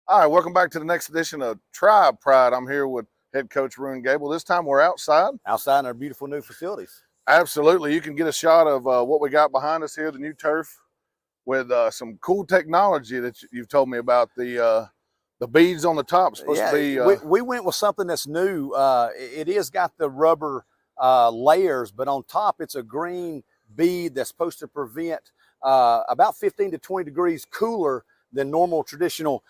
All right, welcome back to the next edition of Tribe Pride. I'm here with head coach Roone Gable. This time we're outside. Outside in our beautiful new facilities. Absolutely. You can get a shot of what we got behind us here, the new turf, with some cool technology that you've told me about. The beads on the top supposed to be. We went with something that's new. It is got the rubber layers, but on top it's a green bead that's supposed to prevent about 15 to 20 degrees cooler than normal traditional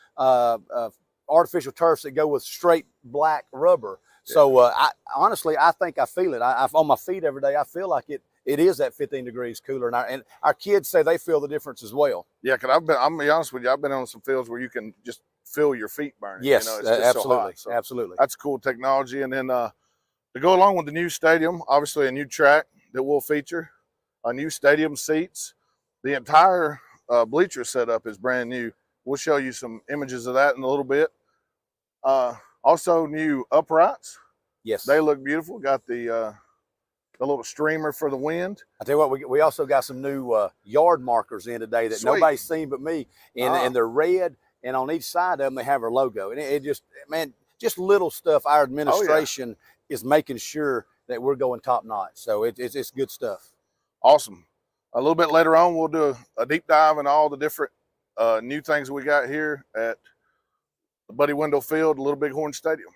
artificial turfs that go with straight black rubber. Yeah. So honestly, I think I feel it. I on my feet every day, I feel like it is at 15 degrees cooler. And our kids say they feel the difference as well. Yeah, because I'm going to be honest with you, I've been on some fields where you can just feel your feet burning. Yes, you know, it's absolutely. So hot. So absolutely. That's cool technology. And then to go along with the new stadium, obviously a new track that will feature, a new stadium seats. The entire bleacher setup is brand new. We'll show you some images of that in a little bit. Also new uprights. Yes. They look beautiful. Got the little streamer for the wind. I tell you what, we also got some new yard markers in today that Sweet. Nobody's seen but me. And they're red, and on each side of them they have our logo. And it just, man, just little stuff our administration is making sure that we're going top notch. So it's good stuff. Awesome. A little bit later on, we'll do a deep dive in all the different new things we got here at the Buddy Wendell Field, Little Bighorn Stadium.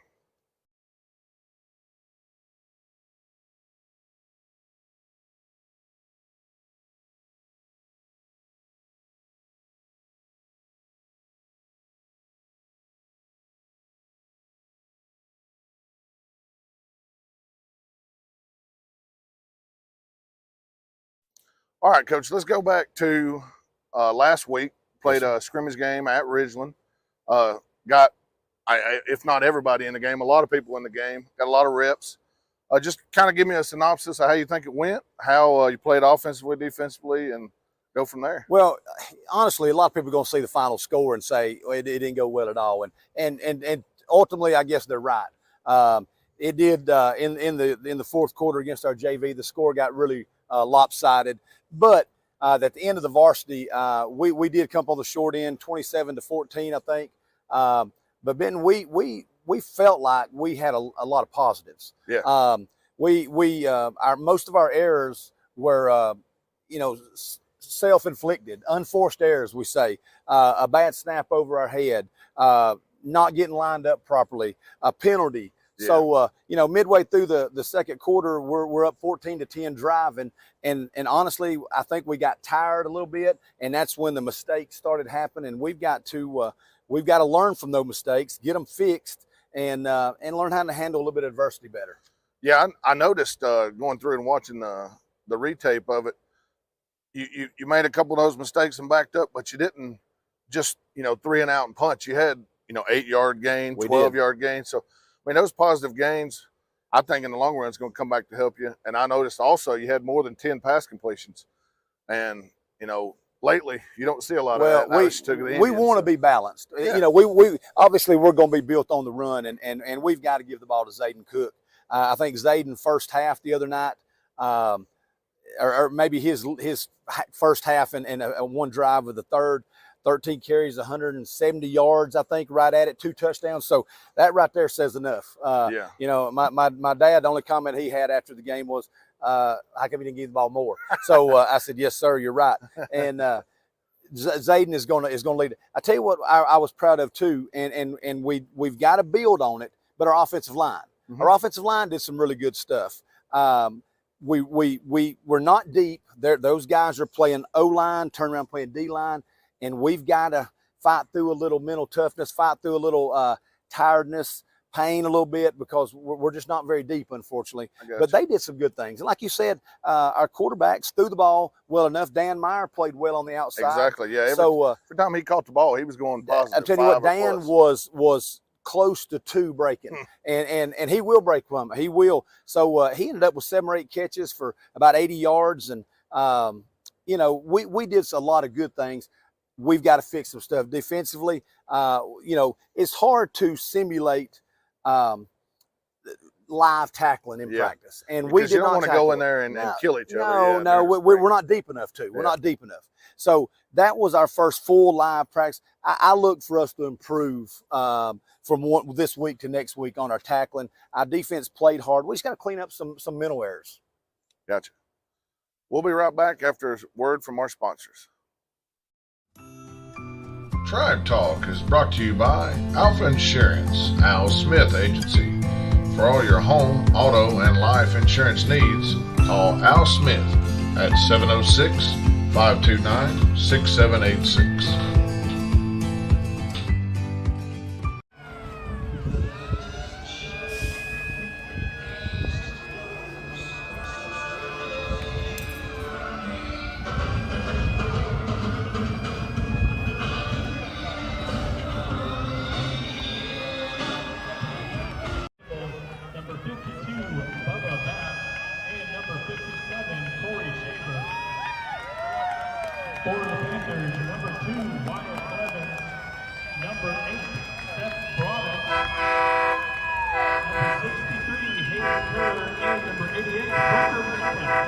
All right, Coach, let's go back to last week. Played a scrimmage game at Ridgeland. Got, if not everybody in the game, a lot of people in the game. Got a lot of reps. Just kind of give me a synopsis of how you think it went, how you played offensively, defensively, and go from there. Well, honestly, a lot of people are going to see the final score and say it didn't go well at all. And ultimately, I guess they're right. It did in the fourth quarter against our JV. The score got really lopsided. But at the end of the varsity, we did come on the short end, 27-14, I think. But Ben, we felt like we had a lot of positives. Yeah. Our most of our errors were, self-inflicted, unforced errors. We say a bad snap over our head, not getting lined up properly, a penalty. Yeah. So, midway through the second quarter, we're up 14-10 driving. And honestly, I think we got tired a little bit, and that's when the mistakes started happening. We've got to learn from those mistakes, get them fixed, and learn how to handle a little bit of adversity better. Yeah, I noticed going through and watching the retape of it, you made a couple of those mistakes and backed up, but you didn't just, 3 and out and punch. You had, 8-yard gain, 12-yard gain. So, I mean, those positive gains, I think in the long run, it's going to come back to help you. And I noticed also you had more than 10 pass completions. And, lately you don't see a lot of that. We want to be balanced. Yeah. We obviously we're going to be built on the run, and we've got to give the ball to Zayden Cook. I think Zayden first half the other night, or maybe his first half and one drive of the third, 13 carries, 170 yards, I think, right at it, 2 touchdowns. So that right there says enough. My dad, the only comment he had after the game was, how come you didn't give the ball more? So I said, yes, sir, you're right. And Zayden is going to lead it. I tell you what I was proud of too, and we've got to build on it, but our offensive line. Mm-hmm. Our offensive line did some really good stuff. We're not deep. Those guys are playing O-line, turn around playing D-line. And we've got to fight through a little mental toughness, fight through a little tiredness, pain a little bit, because we're just not very deep, unfortunately. But they did some good things. And like you said, our quarterbacks threw the ball well enough. Dan Meyer played well on the outside. Exactly, yeah. Every time he caught the ball, he was going positive. I'll tell you what, Dan was close to 2 breaking. And he will break from it. He will. So he ended up with 7 or 8 catches for about 80 yards. And, we did a lot of good things. We've got to fix some stuff defensively. It's hard to simulate. live tackling in Yeah. practice, and Because we did you don't not want to tackle go in it. there and kill each other. No, Yeah, no, we're not deep enough to. We're not deep enough. So that was our first full live practice. I look for us to improve from this week to next week on our tackling. Our defense played hard. We just got to clean up some mental errors. Gotcha. We'll be right back after a word from our sponsors. Tribe Talk is brought to you by Alpha Insurance, Al Smith Agency. For all your home, auto, and life insurance needs, call Al Smith at 706-529-6786. Number 52, Bubba Bass, and number 57, Corey Shaver. For the Panthers, number 2, Wyatt Evans, number 8, Seth Broderick, number 63, Hayden Kerr, and number 88, Parker Metcalf.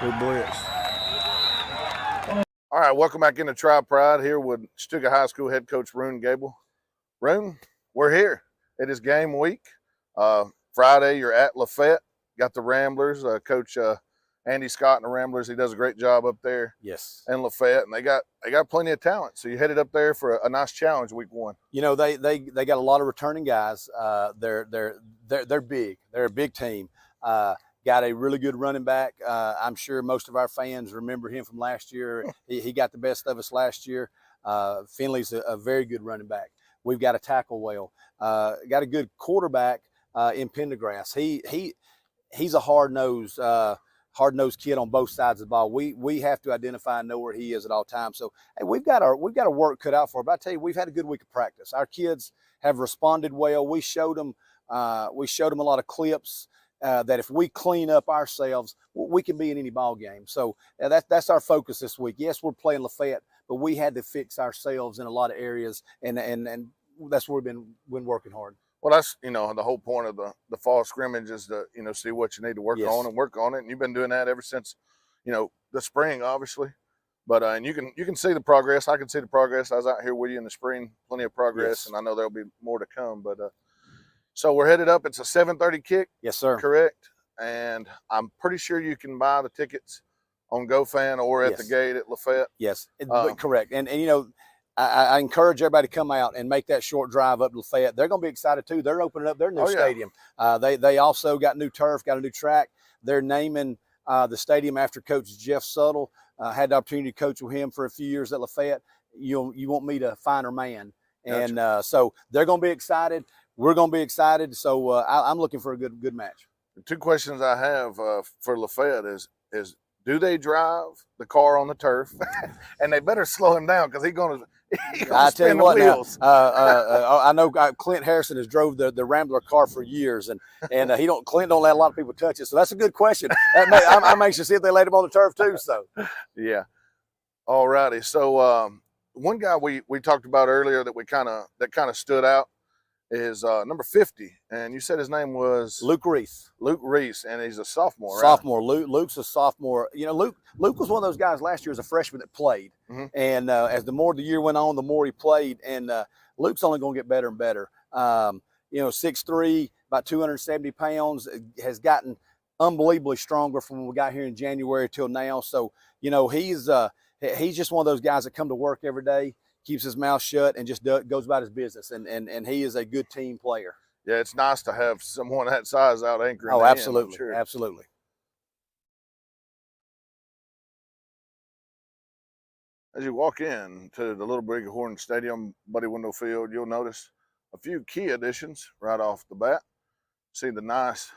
Good blitz. All right, welcome back into Tribe Pride here with Chattooga High School head coach Roone Gable. Roone, we're here. It is game week. Friday, you're at Lafayette. Got the Ramblers. Coach Andy Scott and the Ramblers. He does a great job up there. Yes. In Lafayette, and they got plenty of talent. So you headed up there for a nice challenge week one. You know, they got a lot of returning guys. They're big. They're a big team. Got a really good running back. I'm sure most of our fans remember him from last year. He got the best of us last year. Finley's a very good running back. We've got a tackle well. Got a good quarterback in Pendergrass. He's a hard-nosed kid on both sides of the ball. We have to identify and know where he is at all times. So hey, we've got our work cut out for it. But I tell you, we've had a good week of practice. Our kids have responded well. We showed them a lot of clips. That if we clean up ourselves, we can be in any ball game. So that's our focus this week. Yes, we're playing Lafayette, but we had to fix ourselves in a lot of areas, and that's where we've been working hard. Well, that's, the whole point of the fall scrimmage is to, see what you need to work Yes. on and work on it. And you've been doing that ever since, the spring, obviously. But and you can see the progress. I can see the progress. I was out here with you in the spring, plenty of progress, Yes. and I know there'll be more to come. But so we're headed up. It's a 7:30 kick. Yes, sir. Correct. And I'm pretty sure you can buy the tickets on GoFan or at the Yes. gate at Lafayette. Yes, but correct. And I encourage everybody to come out and make that short drive up to Lafayette. They're going to be excited too. They're opening up their new stadium. They also got new turf, got a new track. They're naming the stadium after Coach Jeff Suttle. Had the opportunity to coach with him for a few years at Lafayette. You won't meet a finer man. And Gotcha. so they're going to be excited. We're going to be excited. So I'm looking for a good match. The two questions I have for Lafayette is do they drive the car on the turf? And they better slow him down because he's going to I tell you spin the what, wheels. I know Clint Harrison has drove the Rambler car for years, and Clint don't let a lot of people touch it. So that's a good question. I'm anxious to see if they laid him on the turf too. So Yeah. All righty. So one guy we talked about earlier that kind of stood out is number 50, and you said his name was Luke Reese. Luke Reese, and he's a sophomore. Right? Sophomore. Luke's a sophomore. Luke was one of those guys last year as a freshman that played, and as the more the year went on, the more he played, and Luke's only going to get better and better. 6'3", about 270 pounds, has gotten unbelievably stronger from when we got here in January till now. So he's just one of those guys that come to work every day, keeps his mouth shut, and just goes about his business. And he is a good team player. Yeah, it's nice to have someone that size out anchoring. Oh, absolutely, sure. Absolutely. As you walk in to the Little Bighorn Stadium, Buddy Window Field, you'll notice a few key additions right off the bat. See the nice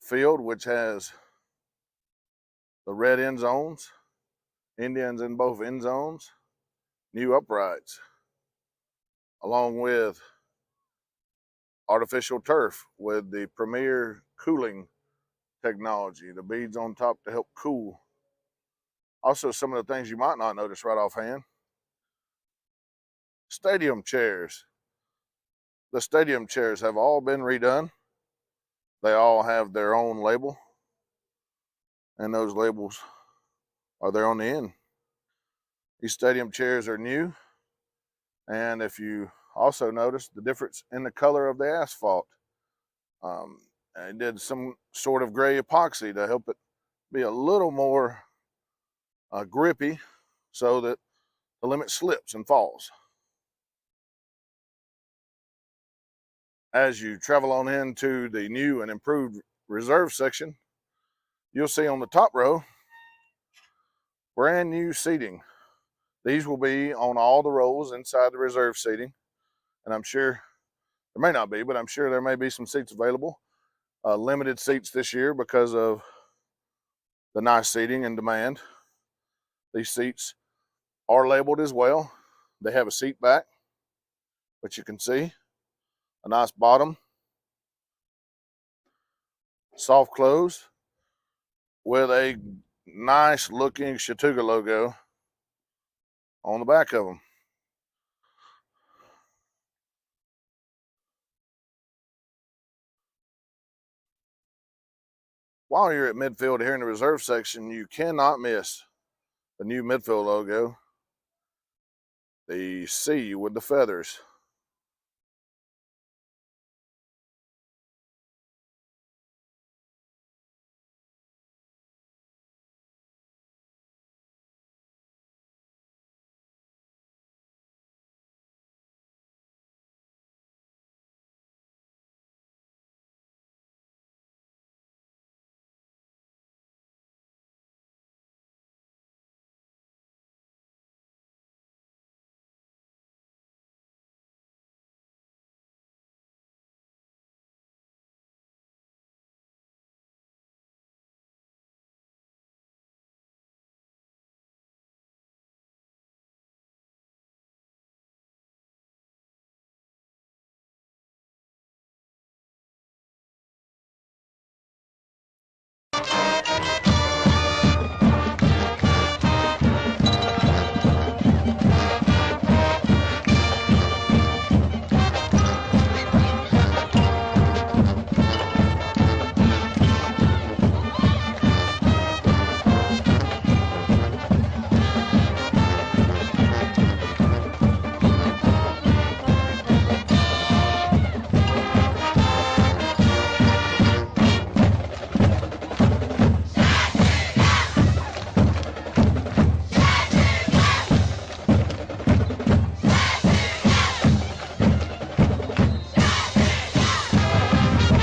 field, which has the red end zones, Indians in both end zones, new uprights, along with artificial turf with the premier cooling technology, the beads on top to help cool. Also, some of the things you might not notice right offhand. Stadium chairs. The stadium chairs have all been redone. They all have their own label, and those labels are there on the end. These stadium chairs are new, and if you also notice the difference in the color of the asphalt, I did some sort of gray epoxy to help it be a little more grippy so that the limit slips and falls. As you travel on into the new and improved reserve section, you'll see on the top row brand new seating. These will be on all the rows inside the reserve seating, and I'm sure there may not be, but I'm sure there may be some seats available. Limited seats this year because of the nice seating and demand. These seats are labeled as well. They have a seat back, which you can see, a nice bottom, soft close with a nice looking Chattooga logo on the back of them. While you're at midfield here in the reserve section, you cannot miss the new midfield logo, the C with the feathers.